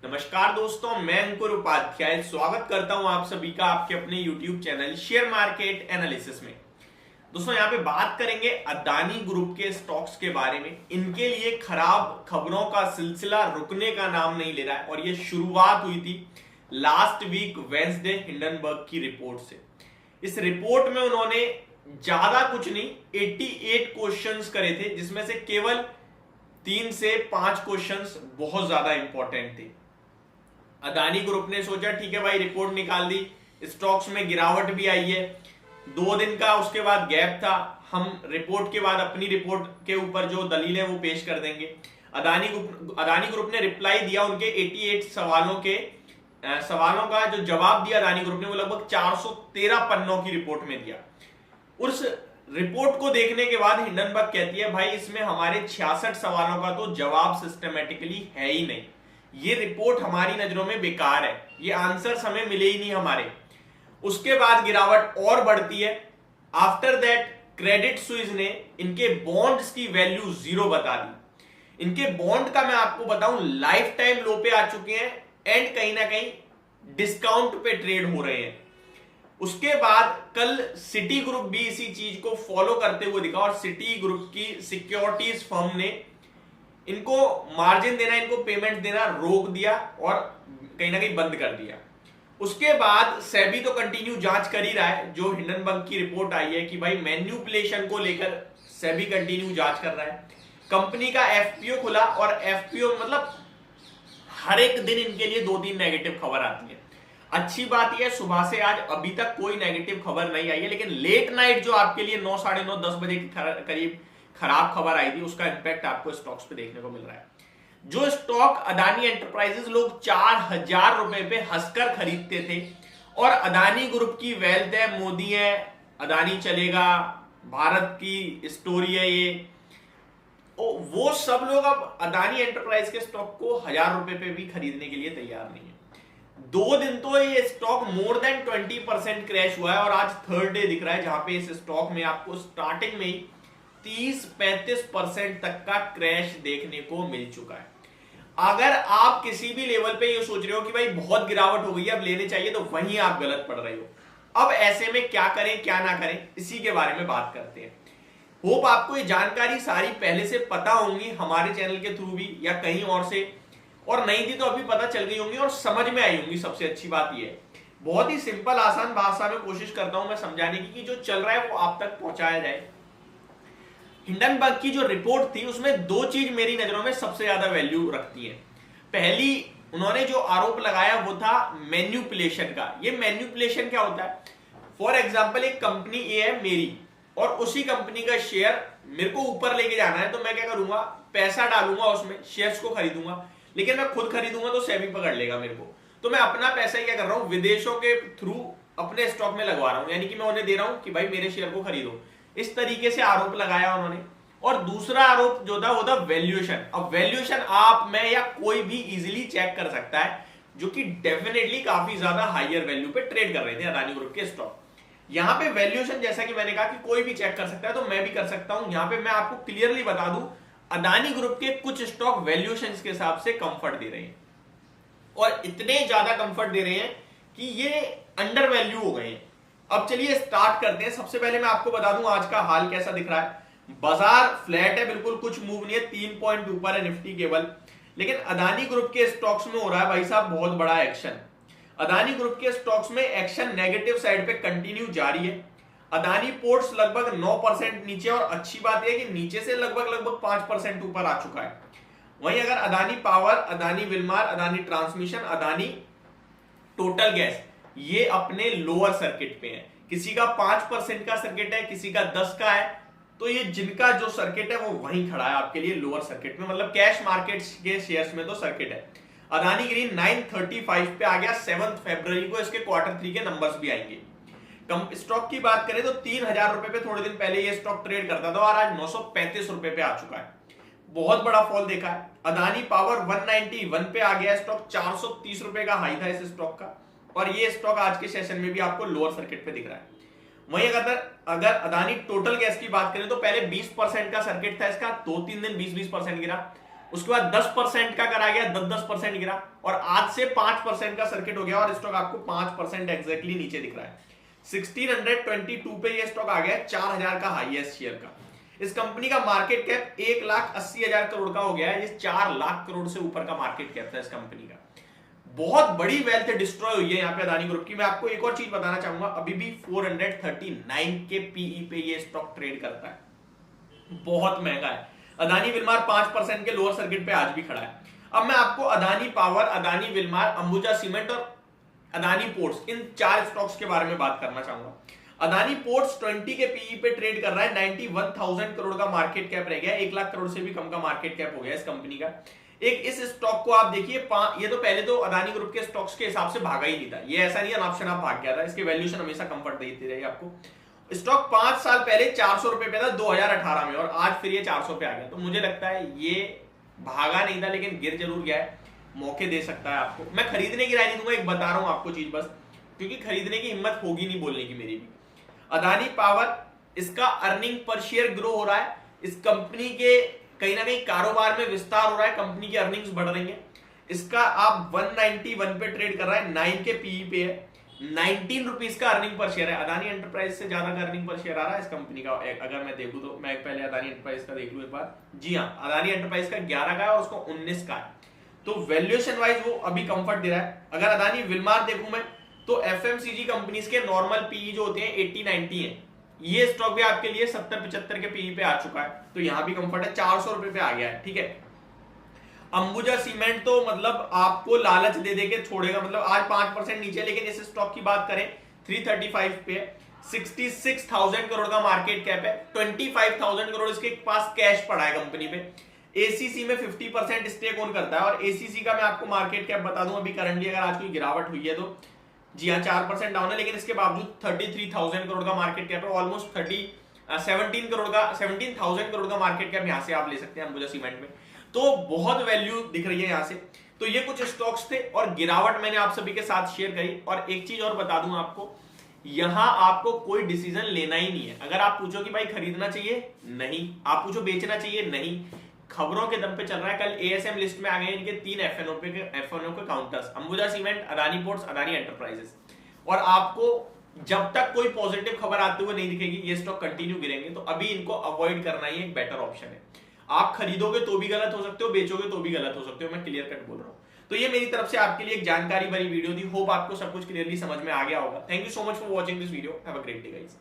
नमस्कार दोस्तों, मैं अंकुर उपाध्याय स्वागत करता हूं आप सभी का आपके अपने YouTube channel share market analysis में। दोस्तों यहाँ पे बात करेंगे अदानी ग्रुप के स्टॉक्स के बारे में। इनके लिए खराब खबरों का सिलसिला रुकने का नाम नहीं ले रहा है और ये शुरुआत हुई थी लास्ट वीक वेंसडे हिंडनबर्ग की रिपोर्ट से। इस रिपोर्ट में उन्होंने ज्यादा कुछ नहीं 88 क्वेश्चंस करे थे, जिसमें से केवल 3 से 5 क्वेश्चंस बहुत ज्यादा इंपॉर्टेंट थे। अदानी ग्रुप ने सोचा ठीक है भाई, रिपोर्ट निकाल दी, स्टॉक्स में गिरावट भी आई है, 2 दिन का उसके बाद गैप था, हम रिपोर्ट के बाद अपनी रिपोर्ट के ऊपर जो दलील है वो पेश कर देंगे। अदानी ग्रुप ने रिप्लाई दिया, उनके 88 सवालों का जो जवाब दिया अदानी ग्रुप ने वो लगभग 413 पन्नों की रिपोर्ट में दिया। उस रिपोर्ट को देखने के बाद हिंडनबर्ग कहती है भाई इसमें हमारे 66 सवालों का तो जवाब सिस्टमेटिकली है ही नहीं, ये रिपोर्ट हमारी नजरों में बेकार है, ये आंसर्स हमें मिले ही नहीं हमारे। उसके बाद गिरावट और बढ़ती है। आफ्टर दैट क्रेडिट स्विस ने इनके बॉन्ड्स की वैल्यू 0 बता दी। इनके बॉन्ड का मैं आपको बताऊं लाइफ टाइम लो पे आ चुके हैं एंड कहीं ना कहीं डिस्काउंट पे ट्रेड हो रहे हैं। उसके बाद कल सिटी ग्रुप भी इसी चीज को फॉलो करते हुए दिखा और सिटी ग्रुप की सिक्योरिटीज फर्म ने इनको मार्जिन देना, इनको पेमेंट देना रोक दिया और कहीं ना कहीं बंद कर दिया। उसके बाद सेबी तो कंटिन्यू जांच कर ही रहा है। जो हिंडनबर्ग की रिपोर्ट आई है कि भाई मैन्युपुलेशन को लेकर सेबी कंटिन्यू जांच कर रहा है। कंपनी का एफपीओ खुला और एफपीओ मतलब हर एक दिन इनके लिए 2-3 नेगेटिव खबर आती है। अच्छी बात यह सुबह से आज अभी तक कोई नेगेटिव खबर नहीं आई है, लेकिन लेट नाइट जो आपके लिए 9, साढ़े 9, 10 बजे के करीब खराब खबर आई थी उसका इंपैक्ट आपको स्टॉक्स पे देखने को मिल रहा है। जो स्टॉक अदानी एंटरप्राइजेस लोग 4000 रुपए पे हंसकर खरीदते थे और अदानी ग्रुप की वेल्थ है, मोदी है, अदानी चलेगा, भारत की स्टोरी है ये, वो सब लोग अब अदानी एंटरप्राइज के स्टॉक को 1000 रुपए पे भी खरीदने के लिए तैयार नहीं है। 2 दिन तो ये स्टॉक मोर देन 20% क्रैश हुआ है और आज थर्ड डे दिख रहा है जहां पे इस स्टॉक में आपको स्टार्टिंग में ही 30-35% तक का क्रैश देखने को मिल चुका है। अगर आप किसी भी लेवल पे ये सोच रहे हो कि भाई बहुत गिरावट हो गई है अब लेने चाहिए, तो वहीं आप गलत पड़ रहे हो। अब ऐसे में क्या करें क्या ना करें, इसी के बारे में बात करते हैं। होप आपको ये जानकारी सारी पहले से पता होंगी, हमारे चैनल के थ्रू भी या कहीं और से, और नहीं थी तो अभी पता चल गई होंगी और समझ में आई होंगी। सबसे अच्छी बात यह है, बहुत ही सिंपल आसान भाषा में कोशिश करता हूं मैं समझाने की कि जो चल रहा है वो आप तक पहुंचाया जाए। हिंडनबर्ग की जो रिपोर्ट थी उसमें 2 चीज मेरी नजरों में सबसे ज्यादा वैल्यू रखती है। पहली, उन्होंने जो आरोप लगाया वो था मैन्युपुलेशन का। ये मैन्युपुलेशन क्या होता है? फॉर एग्जांपल एक कंपनी ए है मेरी और उसी कंपनी का शेयर मेरे को ऊपर लेके जाना है, तो मैं क्या करूंगा, पैसा डालूंगा उसमें, शेयर्स को खरीदूंगा, लेकिन मैं खुद खरीदूंगा तो सेबी पकड़ लेगा मेरे को। तो मैं अपना पैसा ही क्या कर रहा हूं, विदेशों के थ्रू अपने स्टॉक में लगवा रहा हूं, यानी कि मैं उन्हें दे रहा हूं कि भाई मेरे शेयर को खरीदो। इस तरीके से आरोप लगाया उन्होंने। और दूसरा आरोप जो था वो था वैल्यूएशन। अब वैल्यूएशन आप, मैं या कोई भी इजीली चेक कर सकता है, जो कि डेफिनेटली काफी ज्यादा हायर वैल्यू पे ट्रेड कर रहे थे अदानी ग्रुप के स्टॉक। यहां पे वैल्यूएशन जैसा कि मैंने कहा कि कोई भी चेक कर सकता है, तो मैं भी कर सकता हूं। यहां पे मैं आपको क्लियरली बता दूं, अदानी ग्रुप के कुछ स्टॉक वैल्यूएशन के हिसाब से कंफर्ट दे रहे हैं और इतने ज्यादा कंफर्ट दे रहे हैं कि ये अंडर वैल्यू हो गए हैं। अब चलिए स्टार्ट करते हैं। सबसे पहले मैं आपको बता दूं आज का हाल कैसा दिख रहा है। बाजार फ्लैट है, बिल्कुल कुछ मूव नहीं है, 3 पॉइंट ऊपर है निफ्टी केवल। लेकिन अदानी ग्रुप के स्टॉक्स में हो रहा है भाई साहब बहुत बड़ा एक्शन। अदानी ग्रुप के स्टॉक्स में एक्शन नेगेटिव साइड पे कंटिन्यू जारी है। अदानी पोर्ट्स लगभग 9% नीचे, और अच्छी बात यह कि नीचे से लगभग 5% ऊपर आ चुका है। वहीं अगर Adani power, Adani Wilmar, Adani transmission, Adani total gas, ये अपने लोअर सर्किट पे है। किसी का 5% का सर्किट है, किसी का 10 का है, तो ये जिनका जो सर्किट है वो वहीं खड़ा है आपके लिए लोअर सर्किट में, मतलब कैश मार्केट्स के शेयर्स में तो सर्किट है। अदानी ग्रीन 935 पे आ गया। 7 फरवरी को इसके Q3 के नंबर्स भी आएंगे। स्टॉक की बात करें तो 3000 रुपए पे थोड़े दिन पहले ये स्टॉक ट्रेड करता था और आज 935 रुपए पे आ चुका है। बहुत बड़ा फॉल देखा है। अदानी पावर 191 पे आ गया स्टॉक, 430 रुपए का हाई था इस स्टॉक का, और ये स्टॉक आज के सेशन में भी आपको लोअर सर्किट पे दिख रहा है। वहीं अगर अदानी टोटल गैस की बात करें तो पहले 20% का सर्किट था इसका, 2-3 दिन 20% गिरा, उसके बाद 10% का करा गया, 10% गिरा, और आज से 5% का सर्किट हो गया और स्टॉक आपको 5% एग्जैक्टली नीचे दिख रहा है। 1622 पे ये स्टॉक आ गया, 4000 का हाईएस्ट शेयर का। इस कंपनी का मार्केट कैप 1,80,000 करोड़ का हो गया है। ये 4 लाख करोड़ से ऊपर का मार्केट कैप था इस कंपनी का। बहुत बड़ी वेल्थ डिस्ट्रॉय हुई है यहाँ पे अदानी ग्रुप की। मैं आपको एक और चीज बताना चाहूंगा, अभी भी 439 के पीई पे ये स्टॉक ट्रेड करता है, बहुत महंगा है। अदानी विलमार 5% के लोअर सर्किट पे आज भी खड़ा है। अब मैं आपको Adani power, Adani Wilmar, Ambuja cement और अदानी पोर्ट्स, इन 4 स्टॉक्स के बारे में बात करना चाहूंगा। अदानी पोर्ट्स 20 के पीई पे ट्रेड कर रहा है, 91,000 करोड़ का मार्केट कैप रह गया, 1 लाख करोड़ से भी कम का मार्केट कैप हो गया इस कंपनी का। एक इस स्टॉक को आप देखिए, ये तो पहले तो अदानी ग्रुप के स्टॉक्स के हिसाब से भागा ही नहीं था, ये ऐसा नहीं अनाप शनाप भाग गया था, इसके वैल्यूएशन हमेशा कंफर्ट देती रही आपको। स्टॉक 5 साल पहले 400 रुपए पे था 2018 में, और आज फिर ये 400 पे आ गया। तो मुझे लगता है ये भागा नहीं था, लेकिन गिर जरूर गया है, मौके दे सकता है आपको। मैं खरीदने की राय नहीं दूंगा, एक बता रहा हूं आपको चीज बस, क्योंकि खरीदने की हिम्मत होगी नहीं बोलने की मेरी भी। अदानी पावर, इसका अर्निंग पर शेयर ग्रो हो रहा है, इस कंपनी के कहीं ना कहीं कारोबार में विस्तार हो रहा है, कंपनी की अर्निंग्स बढ़ रही है। इसका आप 191 पे ट्रेड कर रहा है, 9 के पीई पे है, 19 रुपीज का अर्निंग पर शेयर है। अदानी एंटरप्राइज से ज्यादा का अर्निंग पर शेयर आ रहा है इस कंपनी का। अगर मैं देखूं तो मैं पहले अदानी एंटरप्राइज का देख लूं एक बार। जी हाँ, अदानी एंटरप्राइज का 11 का है और उसको 19 का है, तो वैल्यूएशन वाइज वो अभी कंफर्ट दे रहा है। अगर अदानी विलमार देखूं मैं, तो एफएमसीजी कंपनीज के नॉर्मल पीई जो होते हैं 80-90 है, ये स्टॉक भी आपके लिए 70-75 के पीई पे आ चुका है, तो यहां भी कंफर्ट है, 400 रुपए पे आ गया है, ठीक है। अंबुजा सीमेंट तो मतलब आपको लालच दे दे के छोड़ेगा, मतलब आज 5% नीचे, लेकिन इस स्टॉक की बात करें 335 पे, 66,000 करोड़ का मार्केट कैप है, 25,000 करोड़ इसके पास कैश पड़ा है कंपनी पे। एसीसी में 50% स्टेक ओन करता है, और एसीसी का मैं आपको मार्केट कैप बता दूं अभी करंटली, अगर आज कोई गिरावट हुई है तो जी हाँ 4% डाउन है, लेकिन इसके बावजूद 33,000 करोड़ का मार्केट कैप है, ऑलमोस्ट 17,000 करोड़ का मार्केट कैप यहां से आप ले सकते हैं अंबुजा सीमेंट में। तो बहुत वैल्यू दिख रही है यहां से। तो ये कुछ स्टॉक्स थे और गिरावट मैंने आप सभी के साथ शेयर करी। और एक चीज और बता दूं आपको, यहां आपको कोई डिसीजन लेना ही नहीं है। अगर आप पूछो कि भाई खरीदना चाहिए, नहीं। आप पूछो बेचना चाहिए, नहीं। खबरों के दम पे चल रहा है। कल एएसएम लिस्ट में आ गए इनके 3 एफएनओ के counters, Ambuja cement, Adani ports, Adani enterprises. और आपको जब तक कोई पॉजिटिव खबर आते हुए नहीं दिखेगी, ये स्टॉक कंटिन्यू गिरेंगे, तो अभी इनको अवॉइड करना ही एक बेटर ऑप्शन है। आप खरीदोगे तो भी गलत हो सकते हो, बेचोगे तो भी गलत हो सकते हो, मैं क्लियर कट बोल रहा हूं। तो ये मेरी तरफ से आपके लिए एक जानकारी भरी वीडियो थी। होप आपको सब कुछ क्लियरली समझ में आ गया होगा। Thank you so much for watching this video. Have a great day guys.